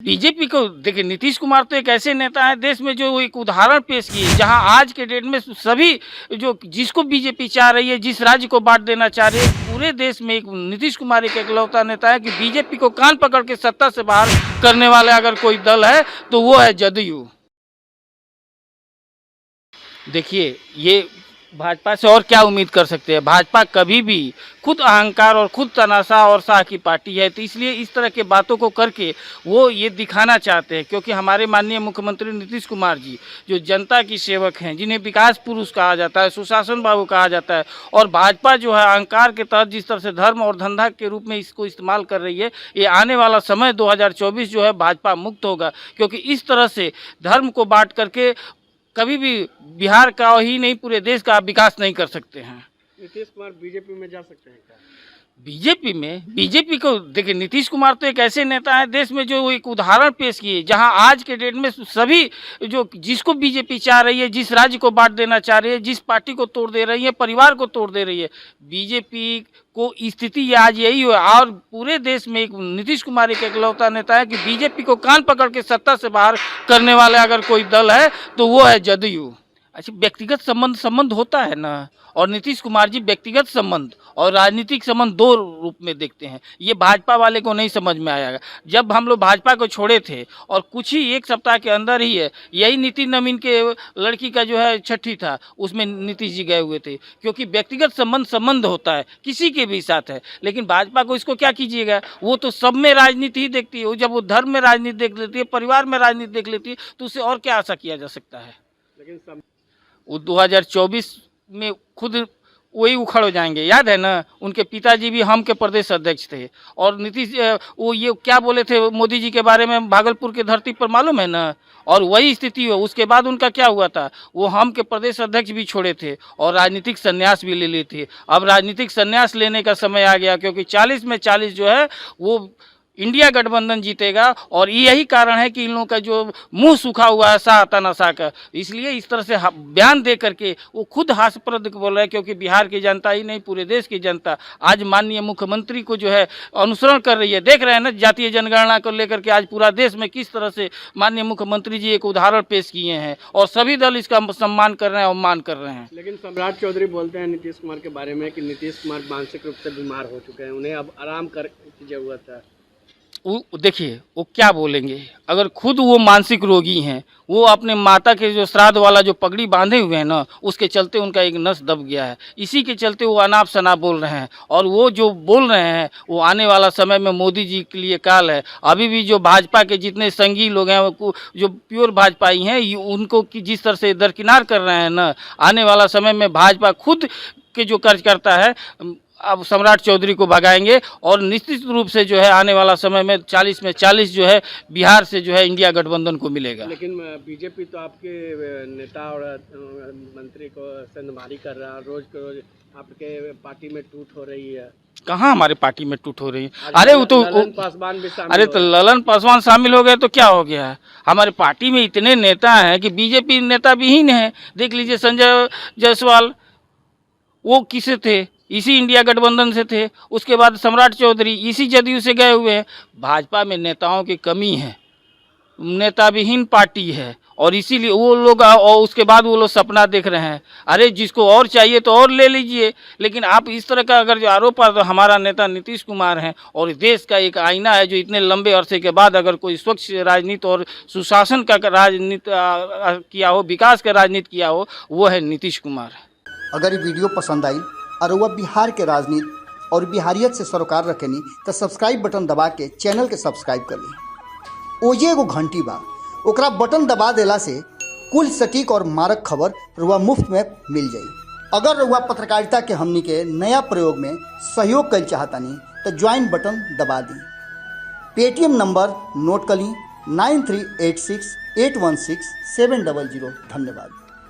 BJP को देखिए, नीतीश कुमार तो एक ऐसे नेता है देश में जो एक उदाहरण पेश किए, जहां आज के डेट में सभी जो जिसको बीजेपी चाह रही है, जिस राज्य को बांट देना चाह रही है, पूरे देश में एक नीतीश कुमार एक इकलौता नेता है कि बीजेपी को कान पकड़ के सत्ता से बाहर करने वाले अगर कोई दल है तो वो है जदयू। देखिए, ये भाजपा से और क्या उम्मीद कर सकते हैं। भाजपा कभी भी खुद अहंकार और खुद तनाशा और शाह की पार्टी है, तो इसलिए इस तरह के बातों को करके वो ये दिखाना चाहते हैं, क्योंकि हमारे माननीय मुख्यमंत्री नीतीश कुमार जी जो जनता की सेवक हैं, जिन्हें विकास पुरुष कहा जाता है, सुशासन बाबू कहा जाता है, और भाजपा जो है अहंकार के तहत जिस तरह से धर्म और धंधा के रूप में इसको इस्तेमाल कर रही है, ये आने वाला समय 2024 जो है भाजपा मुक्त होगा, क्योंकि इस तरह से धर्म को बांट करके कभी भी बिहार का ही नहीं पूरे देश का विकास नहीं कर सकते हैं। नीतीश कुमार बीजेपी में जा सकते हैं क्या? बीजेपी को देखिए, नीतीश कुमार तो एक ऐसे नेता है देश में जो एक उदाहरण पेश किए, जहां आज के डेट में सभी जो जिसको बीजेपी चाह रही है, जिस राज्य को बांट देना चाह रही है, जिस पार्टी को तोड़ दे रही है, परिवार को तोड़ दे रही है, बीजेपी को स्थिति आज यही हुआ। और पूरे देश में एक नीतीश कुमार एक इकलौता नेता है कि बीजेपी को कान पकड़ के सत्ता से बाहर करने वाले अगर कोई दल है तो वो है जदयू। अच्छा, व्यक्तिगत संबंध होता है ना, और नीतीश कुमार जी व्यक्तिगत संबंध और राजनीतिक संबंध दो रूप में देखते हैं। ये भाजपा वाले को नहीं समझ में आएगा। जब हम लोग भाजपा को छोड़े थे और कुछ ही एक सप्ताह के अंदर ही है यही नितिन नवीन के लड़की का जो है छठी था, उसमें नीतीश जी गए हुए थे, क्योंकि व्यक्तिगत संबंध होता है किसी के भी साथ है। लेकिन भाजपा को इसको क्या कीजिएगा, वो तो सब में राजनीति ही देखती है। जब वो धर्म में राजनीति देख लेती है, परिवार में राजनीति देख लेती है, तो उससे और क्या आशा किया जा सकता है। लेकिन वो 2024 में खुद वही उखड़ हो जाएंगे। याद है ना, उनके पिताजी भी हम के प्रदेश अध्यक्ष थे, और नीतीश वो ये क्या बोले थे मोदी जी के बारे में भागलपुर की धरती पर, मालूम है ना, और वही स्थिति हो। उसके बाद उनका क्या हुआ था, वो हम के प्रदेश अध्यक्ष भी छोड़े थे और राजनीतिक संन्यास भी ले ली थी। अब राजनीतिक संन्यास लेने का समय आ गया, क्योंकि 40 में 40 जो है वो इंडिया गठबंधन जीतेगा, और यही कारण है कि इन लोगों का जो मुंह सूखा हुआ है शाह तनाशा का, इसलिए इस तरह से बयान दे करके वो खुद हास्यप्रद बोल रहे हैं, क्योंकि बिहार की जनता ही नहीं पूरे देश की जनता आज माननीय मुख्यमंत्री को जो है अनुसरण कर रही है। देख रहे हैं ना, जातीय जनगणना को लेकर के आज पूरा देश में किस तरह से माननीय मुख्यमंत्री जी एक उदाहरण पेश किए हैं, और सभी दल इसका सम्मान कर रहे हैं और मान कर रहे हैं। लेकिन सम्राट चौधरी बोलते हैं नीतीश कुमार के बारे में कि नीतीश कुमार मानसिक रूप से बीमार हो चुके हैं, उन्हें अब आराम की जरूरत है। देखिए, वो क्या बोलेंगे, अगर खुद वो मानसिक रोगी हैं, वो अपने माता के जो श्राद्ध वाला जो पगड़ी बांधे हुए हैं ना, उसके चलते उनका एक नस दब गया है, इसी के चलते वो अनाप शनाप बोल रहे हैं। और वो जो बोल रहे हैं वो आने वाला समय में मोदी जी के लिए काल है। अभी भी जो भाजपा के जितने संगी लोग हैं, वो जो प्योर भाजपाई हैं, उनको जिस तरह से दरकिनार कर रहे हैं ना, आने वाला समय में भाजपा खुद के जो कार्यकर्ता है अब सम्राट चौधरी को भगाएंगे, और निश्चित रूप से जो है आने वाला समय में 40 में 40 जो है बिहार से जो है इंडिया गठबंधन को मिलेगा। लेकिन बीजेपी तो आपके नेता और मंत्री को संधमारी कर रहा है, रोज के रोज आपके पार्टी में टूट हो रही है। कहाँ हमारे पार्टी में टूट हो रही है? अरे वो तो ललन पासवान भी शामिल, अरे तो ललन पासवान शामिल हो गए तो क्या हो गया है? हमारे पार्टी में इतने नेता हैं कि बीजेपी नेता विहीन है। देख लीजिए संजय जायसवाल, वो किसे थे, इसी इंडिया गठबंधन से थे। उसके बाद सम्राट चौधरी इसी जदयू से गए हुए हैं। भाजपा में नेताओं की कमी है, नेता विहीन पार्टी है, और इसीलिए वो लोग, और उसके बाद वो लोग सपना देख रहे हैं। अरे जिसको और चाहिए तो और ले लीजिए, लेकिन आप इस तरह का अगर जो आरोप है, तो हमारा नेता नीतीश कुमार हैं और देश का एक आईना है, जो इतने लंबे अरसे के बाद अगर कोई स्वच्छ राजनीति और सुशासन का राजनीति किया हो, विकास का राजनीति किया हो, वो है नीतीश कुमार। अगर ये वीडियो पसंद आई और वह बिहार के राजनीति और बिहारियत से सरोकार रखेनी तो सब्सक्राइब बटन दबा के चैनल के सब्सक्राइब कर ली। ओजे एगो घंटी बा, ओकरा बटन दबा देला से कुल सटीक और मारक खबर रुआ मुफ्त में मिल जाई। अगर रुआ पत्रकारिता के हमनी के नया प्रयोग में सहयोग कर चाहतानी तो ज्वाइन बटन दबा दी। पेटीएम नंबर नोट कर ली 9386816700। धन्यवाद।